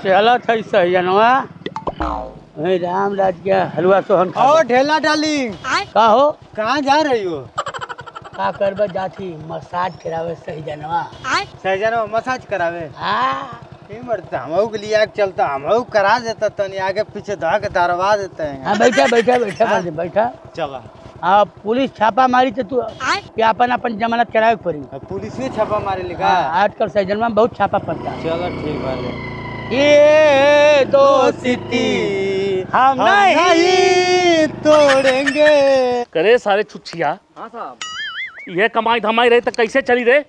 चला था सही राम राज क्या हलवा सोहन और ढेला डाली का हो कहाँ जा रही हो? का करबा जाती मसाज करावे सही जनवा सहजना मसाज करावे। हाँ मरता हम के लिए चलता हम करा देता तनी आगे पीछे धा के धरवा देते हैं। हाँ बैठा बैठा बैठा बैठा चला। हाँ पुलिस छापा मारी तो तू क्या अपन जमानत करावे पड़ी। पुलिस ने छापा मारे लिखा। आजकल सही जनवा में बहुत छापा पड़ता है। चलो ठीक है। ये दोस्ती हम नहीं तोड़ेंगे। करे सारे छुच्छिया। हाँ साहब ये कमाई धमाई रहे तो कैसे चली रे?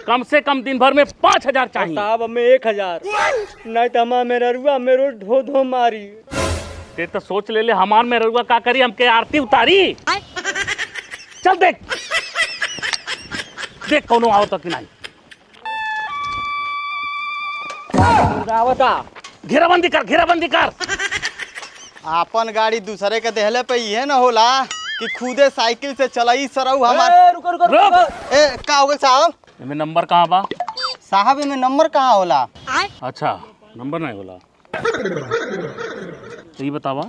कम से कम दिन भर में 5,000 चाहिए। साहब हमें 1,000 नहीं तो हमारा मेरा रुआ मेरे धो धो मारी। ते तो सोच ले हमार में रुआ का करी हमके आरती उतारी। चल देख देख कौनो आओ तो कि नहीं। घेराबंदी कर घेराबंदी कर। अपन गाड़ी दूसरे के देहले पे ये न होला कि खुदे साइकिल से चलाई सरऊ हमार। रुक रुक रुक। ए का हो गए साहब? इनमें नंबर कहाँ बा? साहब इनमें नंबर कहाँ होला? अच्छा नंबर नहीं होला तो ये बतावा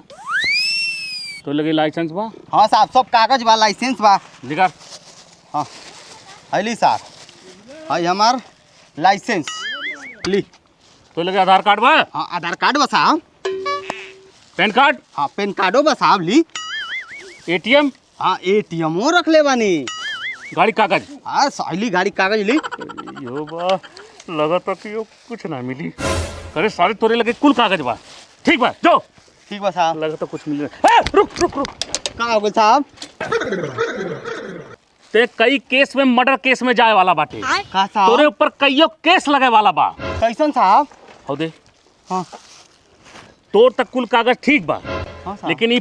तो लगे लाइसेंस बा? हाँ साहब सब कागज बा लाइसेंस बा। दिखा। हाँ अली साहब हाई हमार लाइसेंस ली। तो लगे आधार कार्ड बा? हाँ आधार कार्ड बा साहब। Pan card? हाँ पैन कार्डो बा साहब ली। एटीएम? हाँ एटीएमओ रख ले बानी। गाड़ी कागज? हाँ साइली गाड़ी कागज ली। यो बा लगा था कि यो कुछ ना मिली। अरे सारे तोरे लगे कुल कागज बा। ठीक बा जो। ठीक बा साहब। लगा तो कुछ मिल रहा। रुक रुक रुक। कहाँ हो गए साहब? ते कई केस में मर्डर केस में जाए वाला बाटे। कहाँ साहब? तोरे ऊपर कईयो केस लगे वाला बा। कैसन साहब? हो दे। हाँ तोर तक कुल कागज ठीक बा। हाँ लेकिन ये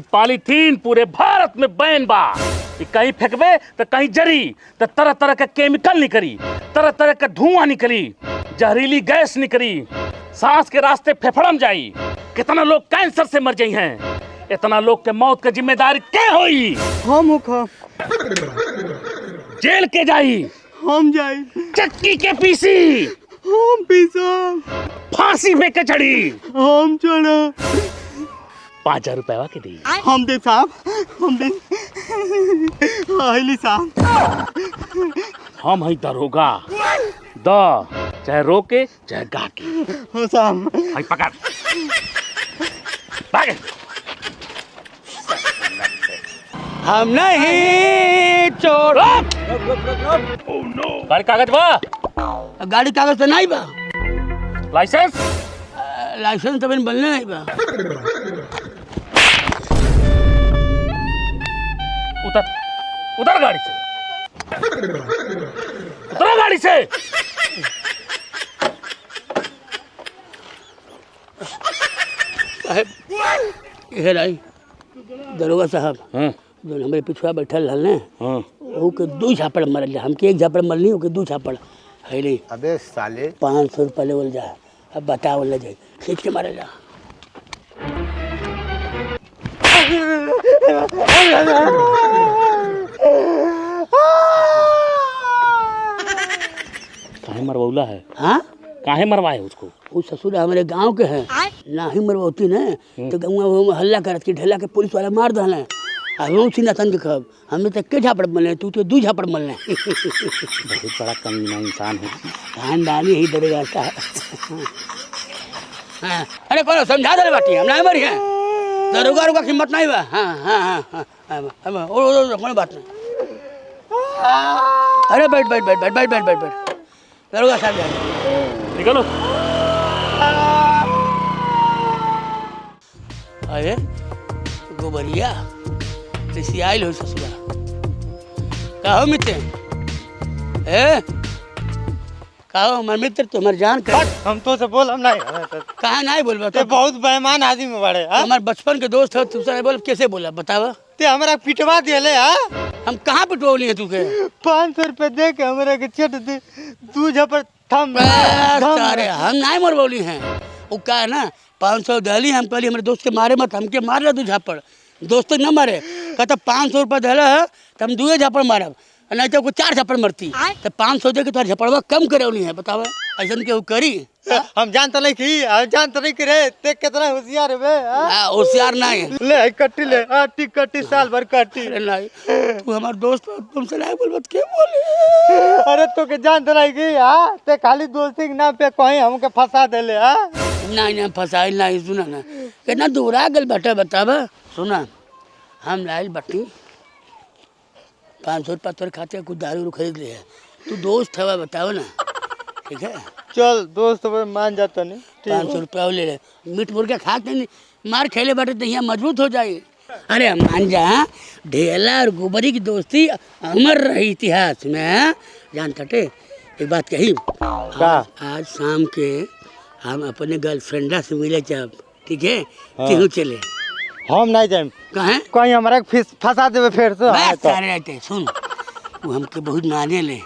पॉलीथीन पूरे भारत में बैन बा। ये कहीं फेंकबे तो कहीं जरी तो तरह तरह का केमिकल निकली, तरह तरह का धुआं निकली, जहरीली गैस निकली, सांस के रास्ते फेफड़म जाई। कितना लोग कैंसर से मर जाई हैं। इतना लोग के मौत की जिम्मेदारी के होई? हम जेल के जाई, हम जाई, चक्की के पीसी, हम पीसा, फांसी में के चढ़ी, हम चढ़ा। 5,000 रुपया के दी। हम दे साहब हम दे। हाईली साहब हम हई दरोगा द चाहे रोके चाहे गाके। हाँ साहब। हई पकड़ भागे। हम नहीं चोर। गाड़ी कागज बा? गाड़ी कागज तो नहीं बा। लाइसेंस? लाइसेंस तो बनने नहीं बा। उतर उतर गाड़ी से। उतरो गाड़ी से। साहब ये रही दरोगा साहब। हाँ जो हमारे पिछुआ बैठल रहल ने हाँ वो के 2 झापड़ मरल जा। हमके 1 झापड़ मरल नहीं, ओके 2 झापड़ है रे। अबे साले 500 रुपये लेवल जा। अब बताओ ले जाए खींच के मारे जा। काहे मरवौला है? हाँ काहे मरवाए उसको? वो ससुर हमारे गांव के हैं ना ही मरवती ने तो गाँव हल्ला करत कि ढेला के पुलिस वाला मार दहले। अब हम सीना तन के खब हमें तो 1 झापड़ मरले, तू तो 2 झापड़ मरले। बहुत बड़ा कमीना इंसान है। खानदानी ही दरोगा साहब। हाँ अरे कौन समझा दे बाटी हम नहीं मरी है। दरोगा रुका कीमत नहीं बा। हाँ हाँ हाँ हाँ कौन बात नहीं। अरे बैठ बैठ बैठ बैठ बैठ बैठ बैठ बैठ दरोगा साहब जाए निकलो। अरे गोबरिया जैसी आयल हो ससुरा कहो मित्र ए कहो हमारे मित्र तुम्हारे जान कर। हम तो से बोल हम नहीं कहाँ नहीं बोल ते बहुत बेईमान आदमी बड़े। हमारे बचपन के दोस्त हो तुमसे बोल कैसे बोला बतावा। ते हमारा पिटवा दिले। हम कहाँ पिटवली है तुके? 500 रुपये दे के हमारा के चट दे 2 झापड़ थम। अरे हम नहीं मरवली हैं। वो क्या है ना 500 दहली हम कहली हमारे दोस्त के मारे मत हमके मार रहा 2 झापड़। दोस्त न मारे कहता 500 रुपये दहला है तो हम 2 झापड़ मारब नहीं तो 4 झापड़ मरती तो 500 दे के तो झपड़वा कम करौली है बतावे। ऐसा केहू करी? हम जानते नहीं कि रे ते कितना होशियार है बे। होशियार नहीं है। ले आई कट्टी ले टिक कट्टी साल भर कट्टी। अरे नहीं, तू हमारा दोस्त हो, तुमसे नहीं बोल मत क्या बोले। अरे तो के जानते नहीं कि ते खाली दोस्ती के नाम पे कहीं हमके फंसा देले। नहीं फसाइल नहीं, सुना ना कितना दूर आ गल बेटा बताब। सुना हम लाइल बट्टी 500 रुपया तोरे खाते कुछ दारू खरीद ले है, तू दोस्त है बताओ ना, ठीक है? चल दोस्त मान जाता नहीं। 500 रुपया ले ले, मीट मुर्गा खाते नहीं, मार खेले बैठे तो यहाँ मजबूत हो जाए। अरे मान जा, ढेला और गोबरी की दोस्ती अमर रही इतिहास में। जान तटे एक बात कही, आज शाम के हम अपने गर्लफ्रेंडा से मिले जब, ठीक है? क्यों चले? हम नहीं जाए कहें कहीं हमारा फंसा देवे फिर से। सारे रहते सुन, वो हमके बहुत माने ले,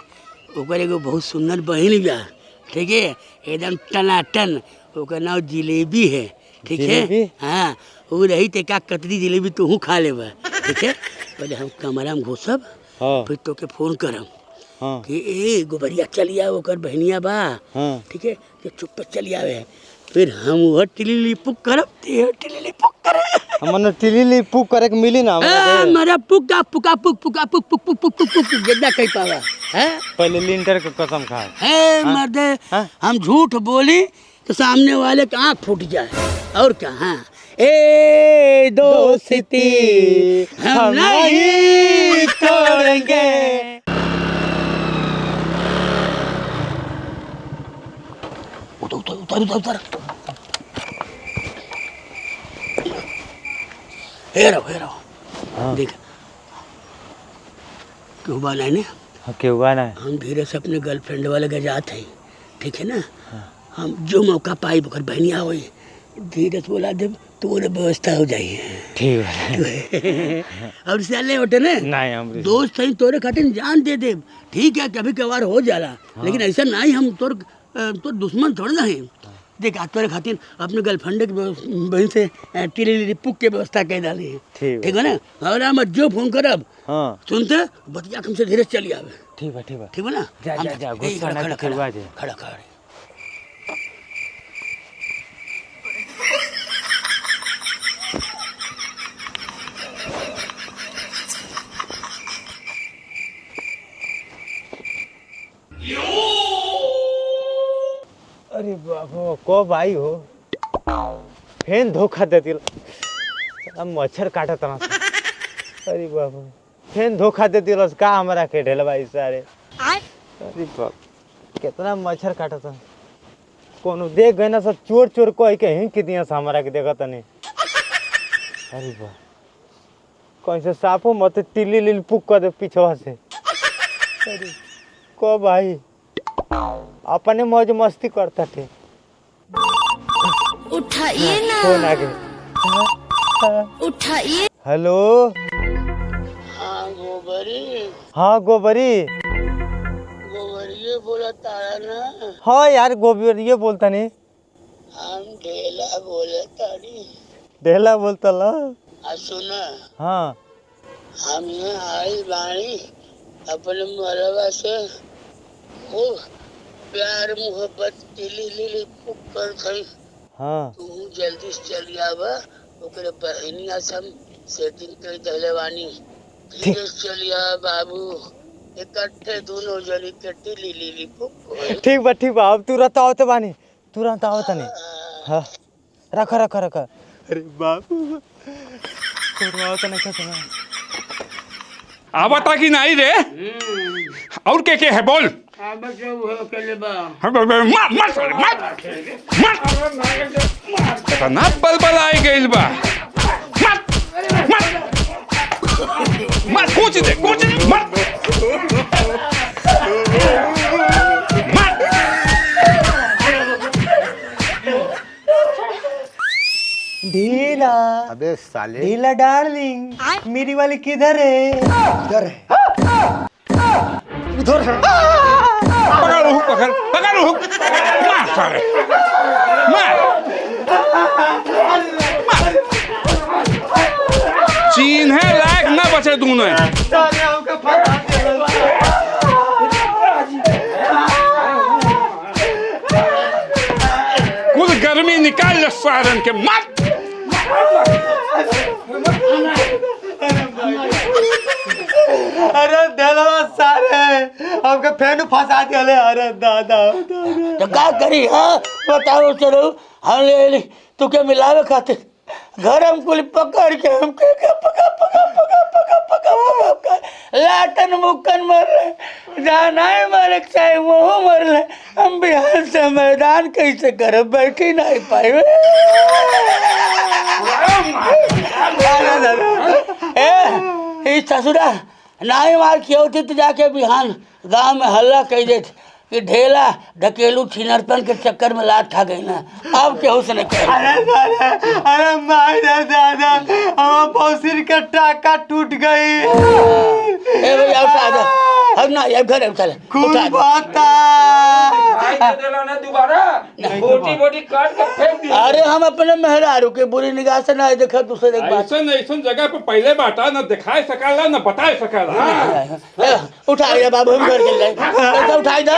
ओकर एगो बहुत सुंदर बहन बा, ठीक है? एकदम टनाटन, ओकर नाम जिलेबी है, ठीक है? हाँ, वो रही ते का कतरी जिलेबी तू खा लेबा, ठीक है? पहले हम कमरा में घुसब, फिर तो के फोन करम कि ए गोबरिया चलिया ओकर बहनिया बा, ठीक है? तो चुप चली आवे, फिर हम वो टिली पुक करब, ते टिली पुक करे। हमने टिली पुक करे के मिली ना हमारा पुका पुका पुक पुका पुक पुक पुक पुक पुक पुक जितना कही पावा है। पहले लिंटर के कसम खाए है मर्दे, हम झूठ बोली तो सामने वाले का आँख फूट जाए और क्या। हाँ ए दोस्ती हम नहीं तोड़ेंगे। उतर उतर उतर उतर, हेरो देख क्यों बाना है? क्यों बाना है? हम धीरे से अपने गर्लफ्रेंड वाले के जाते हैं, ठीक है ना? हम जो मौका पाई बकर बहनिया हो धीरे से बोला दे तो वो व्यवस्था हो जाए, ठीक है? और साले होते ना नहीं, हम दोस्त सही तोरे खातिर जान दे दे, ठीक है? कभी कभार हो जाला, लेकिन ऐसा नहीं हम तोर दुश्मन थोड़ा ना है। देख आज तोरे खातिर अपने गर्लफ्रेंड के बहन से टिली पुक के व्यवस्था कर डाली है, ठीक है ना? और हम जो फोन करब सुनते बतिया हमसे धीरे चली आवे, ठीक है ना? जा गुस्सा ना करवा दे। खड़ा खड़ा अरे बाबा को भाई हो फेन धोखा देती मच्छर काटा तना। अरे बाबा फेन धोखा देती का हमारा के ढेल भाई सारे। अरे बाप कितना मच्छर काटा था, कोनो देख गए ना सब चोर चोर कह के हिंक दिया से हमारा के देखा तनी। अरे बाप कहीं से साफो मत तिल्ली लिल पुक कर दे पीछवा से। अरे को भाई अपने मौज मस्ती करता थे। उठाइए ना, फोन आ गया। उठाइए। हेलो हाँ गोबरी गोबरिये बोला तारा ना? हाँ यार गोबरिये बोलता नहीं, हम ढेला बोले तारी। ढेला बोलता ला। सुना हाँ हम यहाँ आई बाणी अपने मरवा से खूब प्यार मोहब्बत दिली लिली पुक कर खई। हाँ तू जल्दी से चली आवा, ओकरे बहनिया से हम सेटिंग कर देले बानी। धीरे से चली आ बाबू, इकट्ठे दोनों जनी के दिली लिली पुक। ठीक बा अब तुरंत आवत बानी, तुरंत आवत नहीं। हाँ रखा। अरे बाबू आवत नहीं क्या आवता कि नहीं रे? और के है बोल? तना बलबल आई गइल बा। मत कुछ दे मत ढीला। अबे साले ढीला डार्लिंग मेरी वाली किधर है? उधर है। पकड़ मार साले मार। चिन्हे लायक ना बचे दोनों। गर्मी निकाल ले सारन के मत। अरे देलवा सारे हमके फेन फंसा दिले। अरे दादा तो का करी? हाँ बताओ चलो हम ले तू के मिलावे खातिर घर हम कुल पकड़ के हमके पका पका पका पका पका पका लाटन मुक्कन मर रहे, जहाँ नहीं मरे चाहे वो मर ले। हम बिहार से मैदान कैसे कर बैठी नहीं पाए। ए ससुरा नहीं मार की होती तो जाके बिहान गांव में हल्ला कह देते कि ढेला ढकेलू छिनरपन के चक्कर में लात खा गई ना। अब केहू से नहीं कह। अरे मायरे दादा हम पौसिर के टाका टूट गई। ए भैया उठा दो, अब ना ये घर चले उठा दो। अरे हम अपने मेहरारू के बुरी निगाह से ना देखा दूसरे देख बात। ऐसा जगह पे पहले बाटा न दिखाए सकाला न बताए सकाला। उठाइए बाबू हम घर चल जाए। पैसा उठाई दो,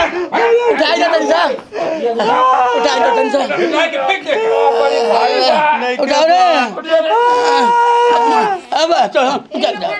उठाई दो तनिसा, उठाई दो तनिसा, उठाओ रे। अब चलो चल जाओ।